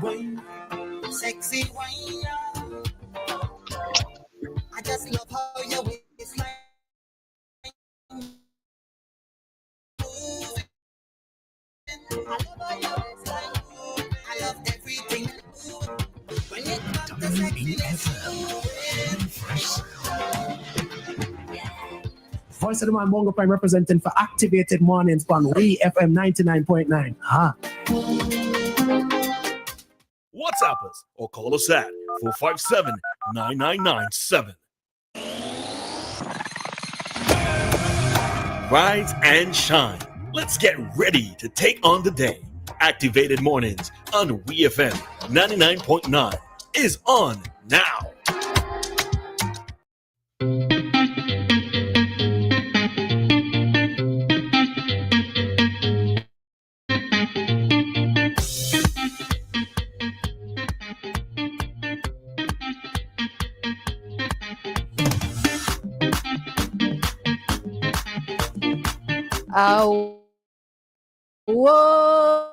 wine, sexy wine. I just love how your waistline moving. I love how your waistline moving. I love everything when it comes to sexiness. Voice of the Man, Bongo Prime representing for Activated Mornings on WEFM 99.9. WhatsApp us or call us at 457-9997. Rise and shine. Let's get ready to take on the day. Activated Mornings on WEFM 99.9 is on now. Whoa.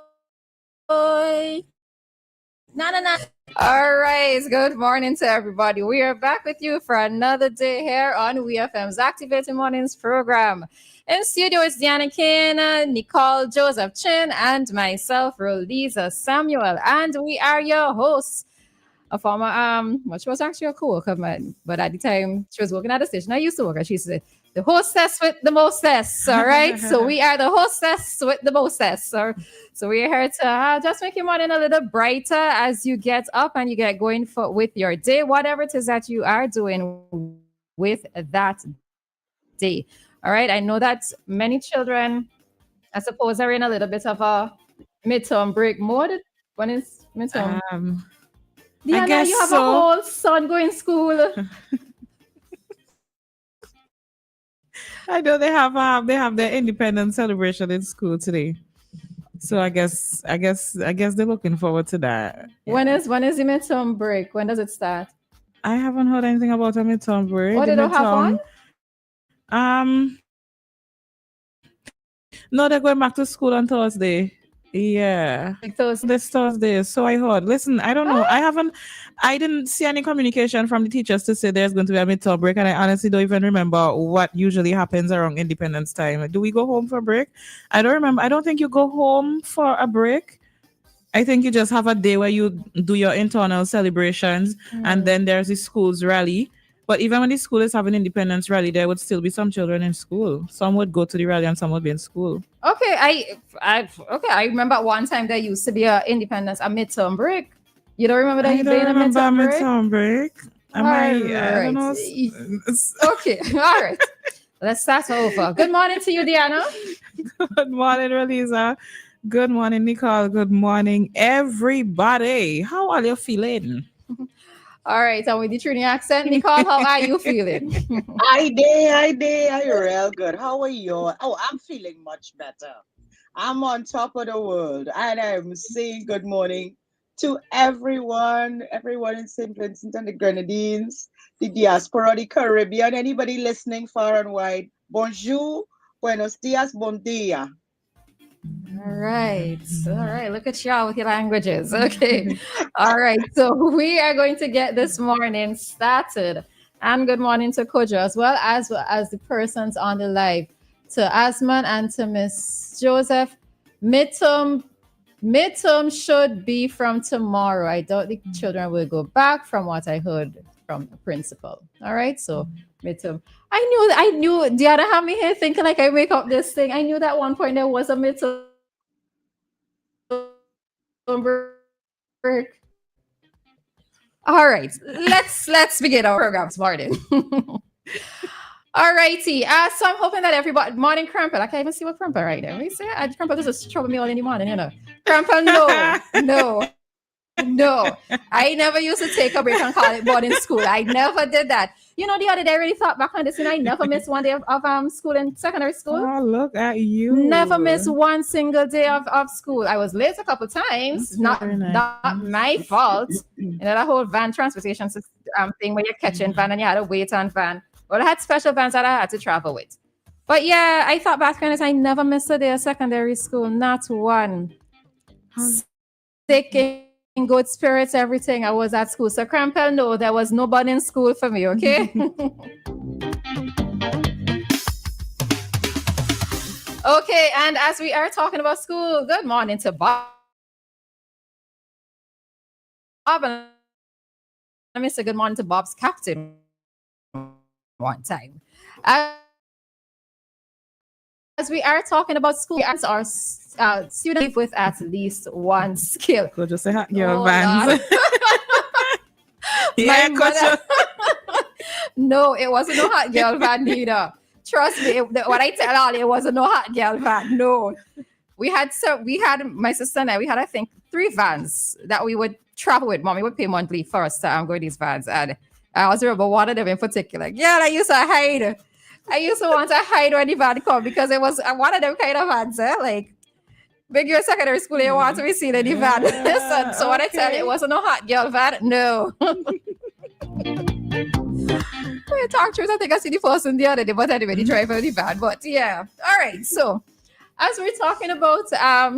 Na. All right. Good morning to everybody. We are back with you for another day here on WeFM's Activated Mornings program. In studio, it's Dianna, Cain, Nicole, Joseph Chin, and myself, Roleza Samuel. And we are your hosts. A former, well, she was actually a co-worker of mine, but at the time she was working at the station I used to work at. She's the hostess with the mostess, all right? So we are the hostess with the mostess. So we're here to just make your morning a little brighter as you get up and you get going with your day, whatever it is that you are doing with that day. All right, I know that many children, I suppose, are in a little bit of a midterm break mode. When is midterm? Dianna, you have a whole son going to school. I know they have their independence celebration in school today. So I guess they're looking forward to that. Yeah. When is the midterm break? When does it start? I haven't heard anything about a midterm break. Oh, they don't have one? No, they're going back to school on Thursday. Yeah, this Thursday. So I heard. Listen, I don't know. I didn't see any communication from the teachers to say there's going to be a midterm break, and I honestly don't even remember what usually happens around Independence time. Do we go home for a break? I don't remember. I don't think you go home for a break. I think you just have a day where you do your internal celebrations, and then there's the school's rally. But even when the school is having independence rally, there would still be some children in school. Some would go to the rally and some would be in school. Okay, I remember one time there used to be a midterm break. You don't remember that? I don't remember a midterm break. I don't know. Okay, all right. Let's start over. Good morning to you, Dianna. Good morning, Roleza. Good morning, Nicole. Good morning, everybody. How are you feeling? All right, and with the Trini accent, Nicole, how are you feeling? I day. I'm real good. How are you? Oh, I'm feeling much better. I'm on top of the world, and I'm saying good morning to everyone in St. Vincent and the Grenadines, the diaspora, the Caribbean, anybody listening far and wide. Bonjour, buenos dias, bon dia. All right. Look at y'all with your languages. Okay. All right. So we are going to get this morning started. And good morning to Kojo as well as the persons on the live. To Asman and to Miss Joseph. Midterm should be from tomorrow. I doubt the children will go back from what I heard from the principal. All right. So midterm. I knew Dianna had me here thinking like I make up this thing. I knew that at one point there was a midterm break. All right, let's begin our program this morning. All righty. So I'm hoping that everybody morning Crumpet. I can't even see what Crumpet right now. You see, Crumpet just trouble me all in the morning, you know. Crumpet, no. I never used to take a break and call it boarding school. I never did that. You know, the other day I really thought back on this and I never missed one day of school in secondary school. Oh, look at you. Never missed one single day of school. I was late a couple times. Not my fault. You know, that whole van transportation thing where you're catching van and you had to wait on van. Well, I had special vans that I had to travel with. But yeah, I thought back on this. I never missed a day of secondary school. Not one. Sick good spirits, everything. I was at school. So Crampel, no, there was nobody in school for me, okay? Okay, and as we are talking about school, good morning to Bob. And let me say good morning to Bob's captain one time. As we are talking about school, as our students with at least one skill. Could just say hot girl vans. Yeah, no, it wasn't no hot girl van neither. Trust me, what I tell all, it wasn't no hot girl van. No, we had my sister and I had, I think, 3 vans that we would travel with. Mommy would pay monthly for us to go to these vans, and I also remember one of them in particular. Yeah, I used to hide. I used to want to hide when the van come because it was one of them kind of vans, like big year secondary school. They want to be seen in the van. So what I tell you, it wasn't no hot girl van. No. We talk truth. I think I see the person the other day, but anyway, the driver of the van. But yeah, all right. So as we're talking about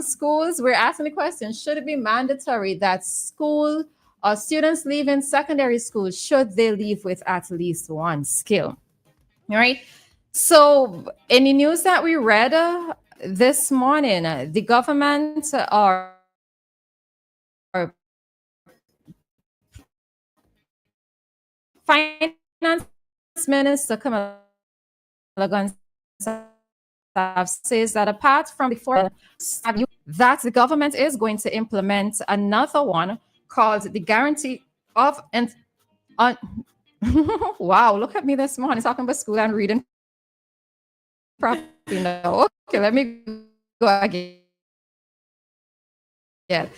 schools, we're asking the question: should it be mandatory that school or students leaving secondary school, should they leave with at least one skill? All right. So in the news that we read this morning, the government or Finance Minister Kamala says that apart from the four that the government is going to implement another one called the guarantee of wow, look at me this morning talking about school and reading properly. No, okay, let me go again. Yeah.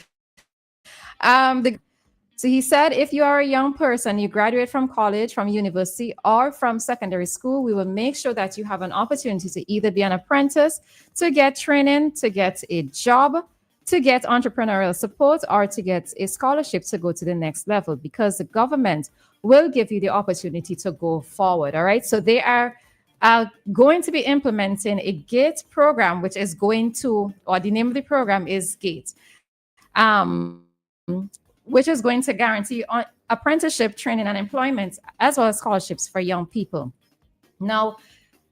So he said, if you are a young person, you graduate from college, from university, or from secondary school, we will make sure that you have an opportunity to either be an apprentice, to get training, to get a job, to get entrepreneurial support, or to get a scholarship to go to the next level, because the government will give you the opportunity to go forward. All right. So they are going to be implementing a GATE program, which is going to, or the name of the program is GATE. Which is going to guarantee apprenticeship, training, and employment, as well as scholarships for young people. Now,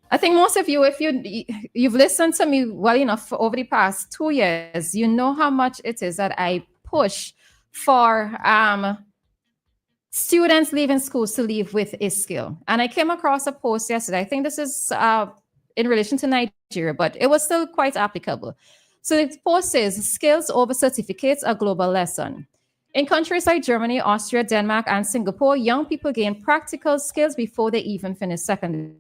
I think most of you, if you've listened to me well enough over the past 2 years, you know how much it is that I push for students leaving schools to leave with a skill. And I came across a post yesterday. I think this is in relation to Nigeria, but it was still quite applicable. So the post says, skills over certificates, a global lesson. In countries like Germany, Austria, Denmark, and Singapore, young people gain practical skills before they even finish secondary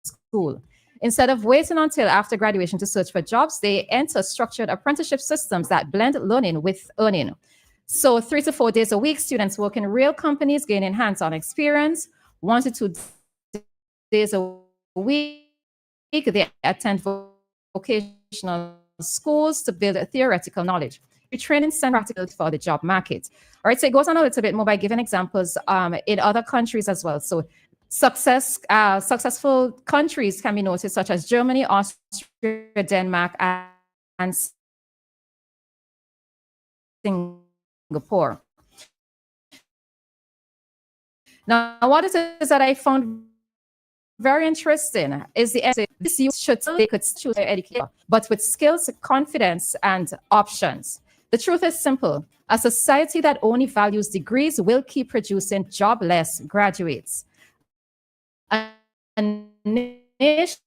school. Instead of waiting until after graduation to search for jobs, they enter structured apprenticeship systems that blend learning with earning. So 3 to 4 days a week, students work in real companies, gaining hands-on experience. 1 to 2 days a week, they attend vocational schools to build a theoretical knowledge. Training and practical for the job market. All right, so it goes on a little bit more by giving examples in other countries as well. So successful countries can be noted, such as Germany, Austria, Denmark, and Singapore. Now, what it is that I found very interesting is this youth they could choose their education, but with skills, confidence, and options. The truth is simple. A society that only values degrees will keep producing jobless graduates. A nation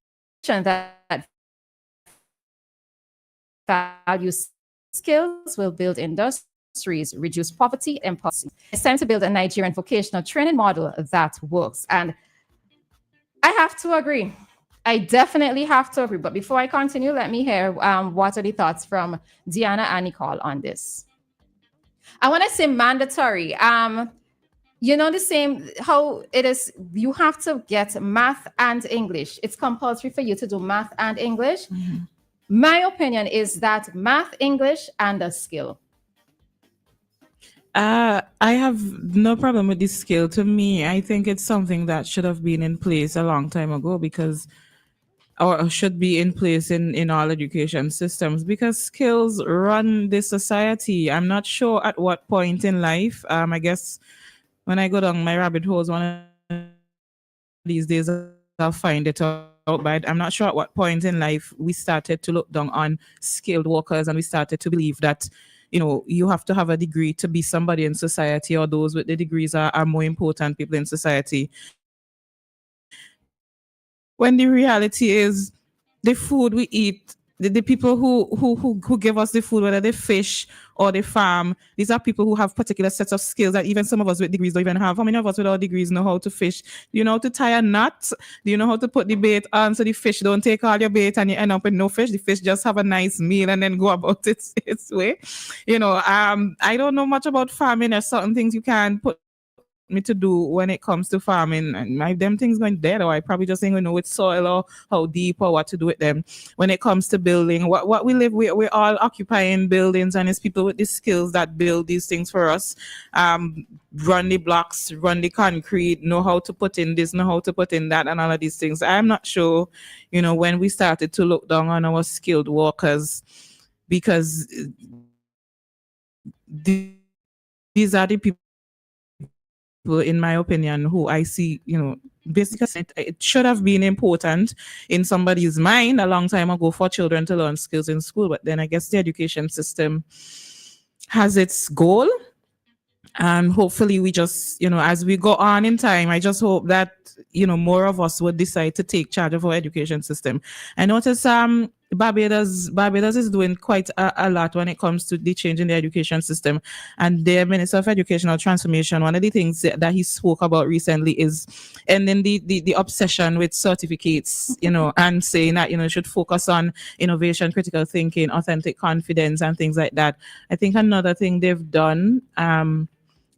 that values skills will build industries, reduce poverty, and poverty. It's time to build a Nigerian vocational training model that works. And I have to agree. I definitely have to agree. But before I continue, let me hear what are the thoughts from Dianna and Nicole on this. I want to say mandatory. You know, the same how it is, you have to get math and English. It's compulsory for you to do math and English. Mm-hmm. My opinion is that math, English, and a skill. I have no problem with this skill. To me, I think it's something that should have been in place a long time ago, because or should be in place in all education systems, because skills run this society. I'm not sure at what point in life. I guess when I go down my rabbit holes one of these days, I'll find it out. But I'm not sure at what point in life we started to look down on skilled workers, and we started to believe that, you have to have a degree to be somebody in society, or those with the degrees are more important people in society. When the reality is the food we eat, the people who give us the food, whether they fish or they farm, these are people who have particular sets of skills that even some of us with degrees don't even have. How many of us without degrees know how to fish? Do you know how to tie a knot? Do you know how to put the bait on so the fish don't take all your bait and you end up with no fish? The fish just have a nice meal and then go about its way. I don't know much about farming. There's certain things you can put me to do when it comes to farming, and my them things going dead, or I probably just ain't gonna know with soil or how deep or what to do with them. When it comes to building, what we live, we're all occupying buildings, and it's people with the skills that build these things for us. Run the blocks, run the concrete, know how to put in this, know how to put in that, and all of these things. I'm not sure, when we started to look down on our skilled workers, because these are the people, in my opinion, who I see, basically it should have been important in somebody's mind a long time ago for children to learn skills in school. But then I guess the education system has its goal, and hopefully we just, as we go on in time, I just hope that more of us would decide to take charge of our education system. I notice Barbados is doing quite a lot when it comes to the change in the education system, and their Minister of Educational Transformation, one of the things that he spoke about recently is ending the obsession with certificates, and saying that should focus on innovation, critical thinking, authentic confidence, and things like that. I think another thing they've done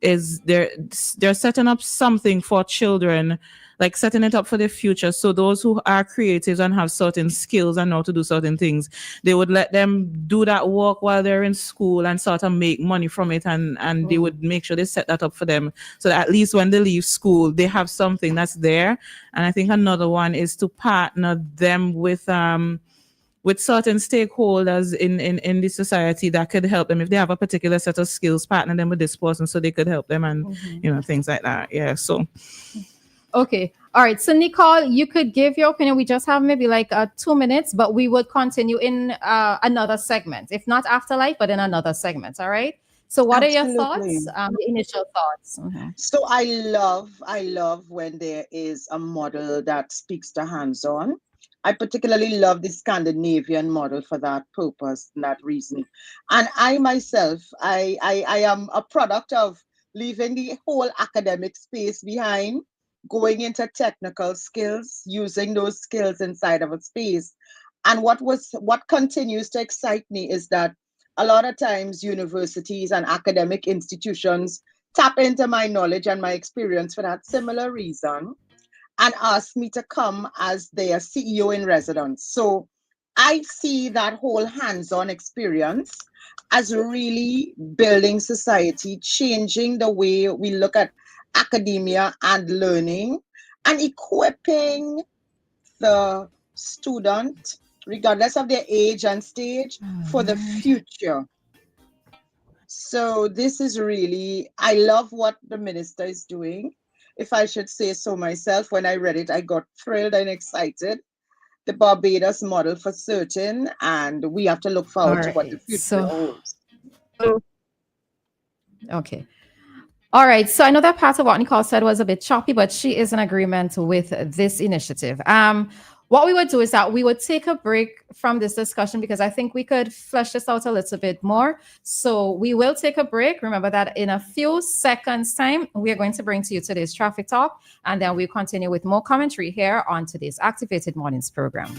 is they're setting up something for children, like setting it up for the future. So those who are creative and have certain skills and know to do certain things, they would let them do that work while they're in school and sort of make money from it, and they would make sure they set that up for them, so that at least when they leave school they have something that's there. And I think another one is to partner them with certain stakeholders in the society that could help them. If they have a particular set of skills, partner them with this person so they could help them, and things like that. Yeah. So okay. All right. So Nicole, you could give your opinion. We just have maybe like 2 minutes, but we would continue in another segment. If not afterlife, but in another segment. All right. So what are your Absolutely. thoughts? The initial thoughts. So I love when there is a model that speaks to hands-on. I particularly love the Scandinavian model for that purpose and that reason. And I myself, I am a product of leaving the whole academic space behind, going into technical skills, using those skills inside of a space. And what continues to excite me is that a lot of times universities and academic institutions tap into my knowledge and my experience for that similar reason and ask me to come as their CEO in residence. So I see that whole hands-on experience as really building society, changing the way we look at academia and learning, and equipping the student, regardless of their age and stage, for the future. So this is really, I love what the minister is doing. If I should say so myself, when I read it, I got thrilled and excited. The Barbados model for certain, and we have to look All forward to what the right. future So holds. okay. All right. So I know that part of what Nicole said was a bit choppy, but she is in agreement with this initiative. What we would do is that we would take a break from this discussion because I think we could flesh this out a little bit more. So we will take a break. Remember that in a few seconds' time, we are going to bring to you today's traffic talk, and then we'll continue with more commentary here on today's Activated Mornings program.